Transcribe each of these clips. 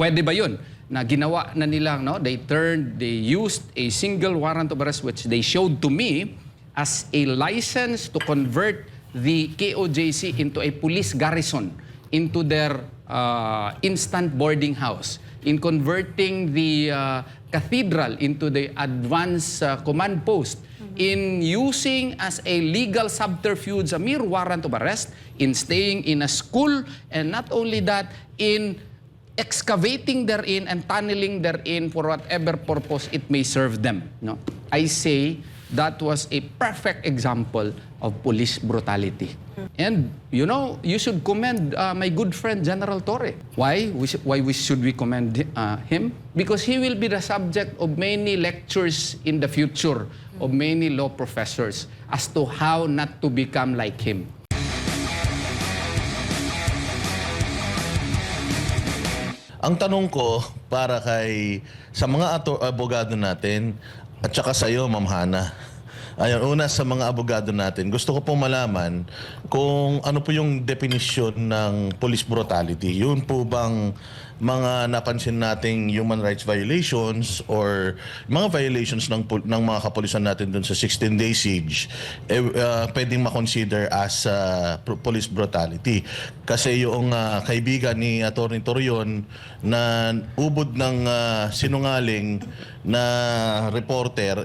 pwede ba yun? Na ginawa na nilang, no? They used a single warrant of arrest which they showed to me as a license to convert the KOJC into a police garrison, into their instant boarding house, in converting the cathedral into the advanced command post, in using as a legal subterfuge a mere warrant of arrest, in staying in a school, and not only that, in excavating therein and tunneling therein for whatever purpose it may serve them. No? I say that was a perfect example of police brutality. And, you know, you should commend my good friend General Torre. Why? Should we commend him? Because he will be the subject of many lectures in the future of many law professors as to how not to become like him. Ang tanong ko para sa mga abogado natin at saka sa iyo, Ma'am Hana. Ayun, una sa mga abogado natin, gusto ko pong malaman kung ano po yung definisyon ng police brutality. Yun po bang mga napansin nating human rights violations or mga violations ng mga kapulisan natin dun sa 16-day siege, pwedeng makonsider as police brutality. Kasi yung kaibigan ni Atty. Torion na ubod ng sinungaling na reporter,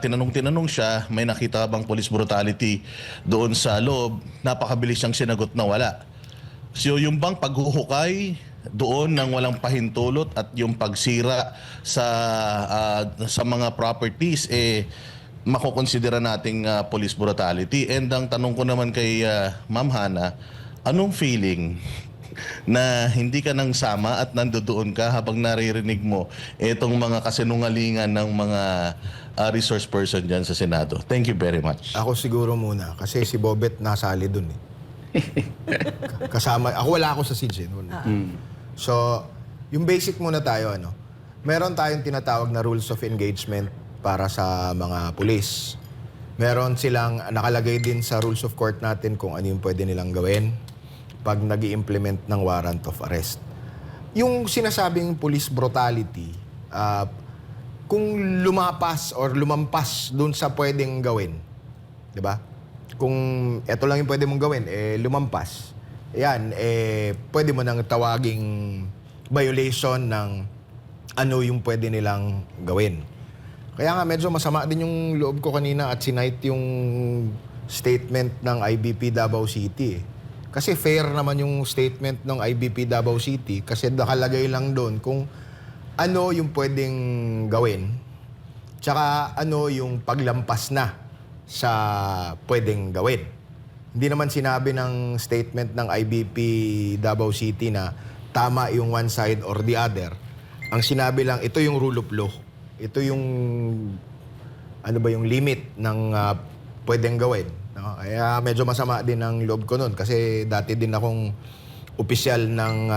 tinanong siya, may nakita bang police brutality doon sa loob, napakabilis siyang sinagot na wala. So yung bang paghuhukay doon ng walang pahintulot at yung pagsira sa mga properties, makukonsidera nating police brutality. And ang tanong ko naman kay Ma'am Hana, anong feeling na hindi ka nang sama at nandoon ka habang naririnig mo itong mga kasinungalingan ng mga resource person dyan sa Senado? Thank you very much. Ako siguro muna, kasi si Bobet nasali dun eh. Kasama, wala ako sa siege. So, yung basic muna tayo, ano. Meron tayong tinatawag na rules of engagement para sa mga pulis. Meron silang nakalagay din sa rules of court natin kung ano yung pwede nilang gawin pag nag-i-implement ng warrant of arrest. Yung sinasabing police brutality, kung lumapas or lumampas dun sa pwedeng gawin, di ba? Kung eto lang yung pwede mong gawin, lumampas, yan, pwede mo nang tawaging violation ng ano yung pwede nilang gawin. Kaya nga medyo masama din yung loob ko kanina at sinight yung statement ng IBP Davao City. Kasi fair naman yung statement ng IBP Davao City kasi nakalagay lang doon kung ano yung pwedeng gawin tsaka ano yung paglampas na sa pwedeng gawin. Hindi naman sinabi ng statement ng IBP Davao City na tama yung one side or the other. Ang sinabi lang, ito yung rule of law. Ito yung, ano ba yung limit ng pwedeng gawin. No? Kaya medyo masama din ang loob ko nun. Kasi dati din akong opisyal ng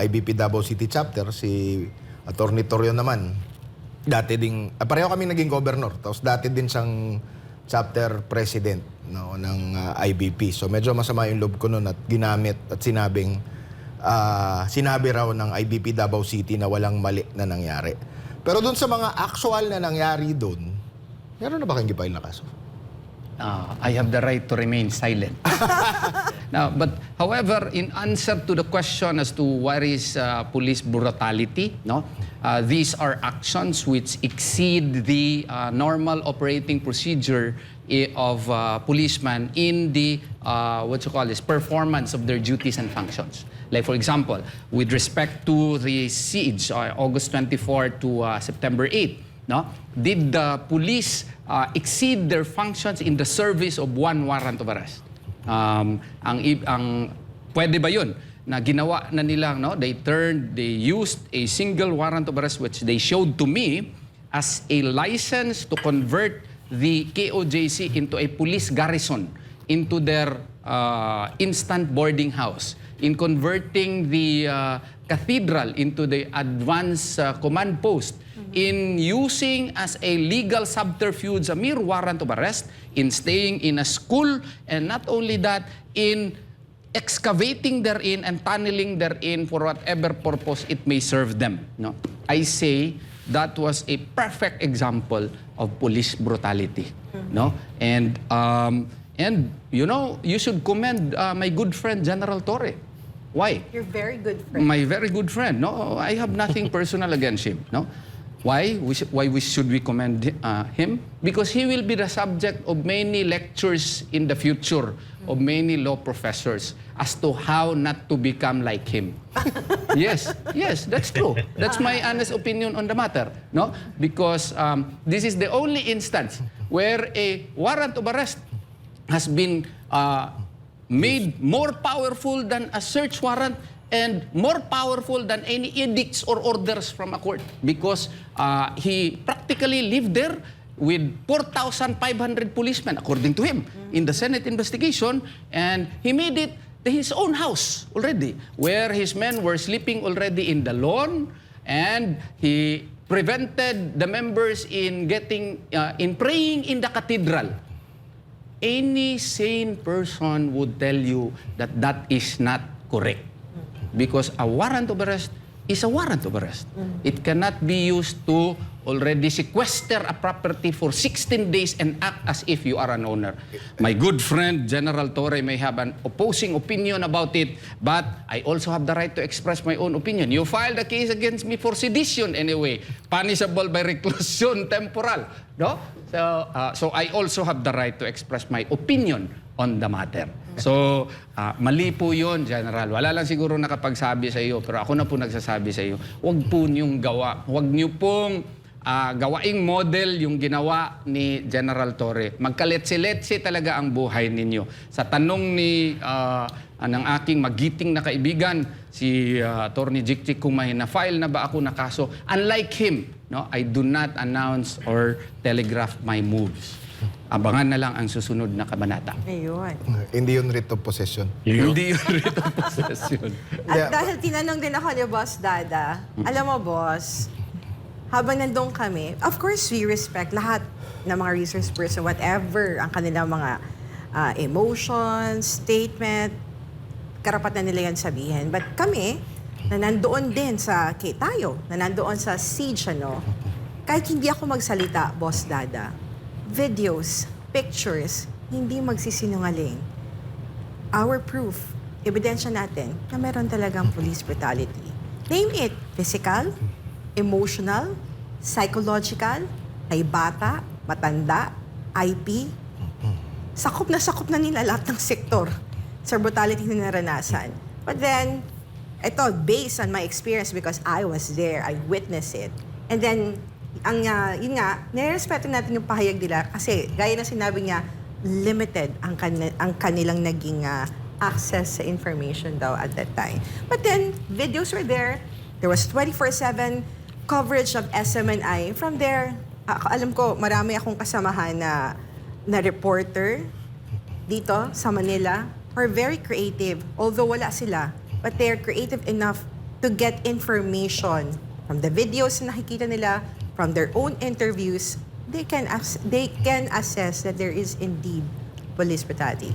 IBP Davao City Chapter, si Atty. Torion naman. Dati din, pareho kami naging governor. Tapos dati din siyang chapter president, no, ng IBP. So medyo masama yung loob ko nun at ginamit at sinabi raw ng IBP Davao City na walang mali na nangyari. Pero dun sa mga actual na nangyari dun, meron na ba kayong gipile na kaso? I have the right to remain silent. Now, but however, in answer to the question as to what is police brutality, no, these are actions which exceed the normal operating procedure of policemen in the performance of their duties and functions. Like for example, with respect to the siege, August 24 to September 8. No? Did the police exceed their functions in the service of one warrant of arrest? Pwede ba yun? Na ginawa na nilang, no? They used a single warrant of arrest which they showed to me as a license to convert the KOJC into a police garrison, into their instant boarding house, in converting the cathedral into the advanced command post, in using as a legal subterfuge a mere warrant of arrest, in staying in a school, and not only that, in excavating therein and tunneling therein for whatever purpose it may serve them. No? I say that was a perfect example of police brutality. No? And you know, you should commend my good friend General Torre. Why? You're very good friend. My very good friend. No, I have nothing personal against him. No, why? Should we commend him? Because he will be the subject of many lectures in the future of many law professors as to how not to become like him. Yes, that's true. That's my honest opinion on the matter. No, because this is the only instance where a warrant of arrest has been made more powerful than a search warrant and more powerful than any edicts or orders from a court because he practically lived there with 4,500 policemen, according to him, in the Senate investigation, and he made it his own house already, where his men were sleeping already in the lawn, and he prevented the members in praying in the cathedral. Any sane person would tell you that that is not correct. Because a warrant of arrest is a warrant of arrest. It cannot be used to already sequester a property for 16 days and act as if you are an owner. My good friend, General Torre, may have an opposing opinion about it, but I also have the right to express my own opinion. You filed a case against me for sedition anyway, punishable by reclusion temporal. No? So I also have the right to express my opinion on the matter. So, mali po yun, General. Wala lang siguro nakapagsabi sa iyo, pero ako na po nagsasabi sa iyo, huwag po niyong gawa. Huwag niyo pong gawaing model yung ginawa ni General Torre. Magkaletse-letse talaga ang buhay ninyo. Sa tanong ni ng aking magiting na kaibigan, si Attorney Jiktik Kumay, na-file na ba ako na kaso? Unlike him, no, I do not announce or telegraph my moves. Abangan na lang ang susunod na kabanata. Ayun. Hindi yun writ of possession. Hindi yung writ of possession. At dahil tinanong din ako ni Boss Dada, alam mo, Boss, habang nandun kami, of course, we respect lahat ng mga resource person, whatever ang kanilang mga emotions, statement, karapatan nila yan sabihin. But kami, na nandoon din na nandoon sa siege, kahit hindi ako magsalita, Boss Dada, videos, pictures, hindi magsisinungaling. Our proof, ebidensya natin na meron talagang police brutality. Name it, physical, emotional, psychological, kay bata, matanda, IP. Sakop na nila lahat ng sektor sa brutality na naranasan. But then, ito, based on my experience because I was there, I witnessed it. And then, yun nga, nirespeto natin yung pahayag nila kasi gaya na sinabi niya, limited ang kanilang naging access sa information daw at that time. But then, videos were there. There was 24/7 coverage of SMNI. From there, alam ko, marami akong kasamahan na reporter dito sa Manila who are very creative. Although wala sila, but they're creative enough to get information from the videos na nakikita nila, from their own interviews. They can assess that there is indeed police brutality.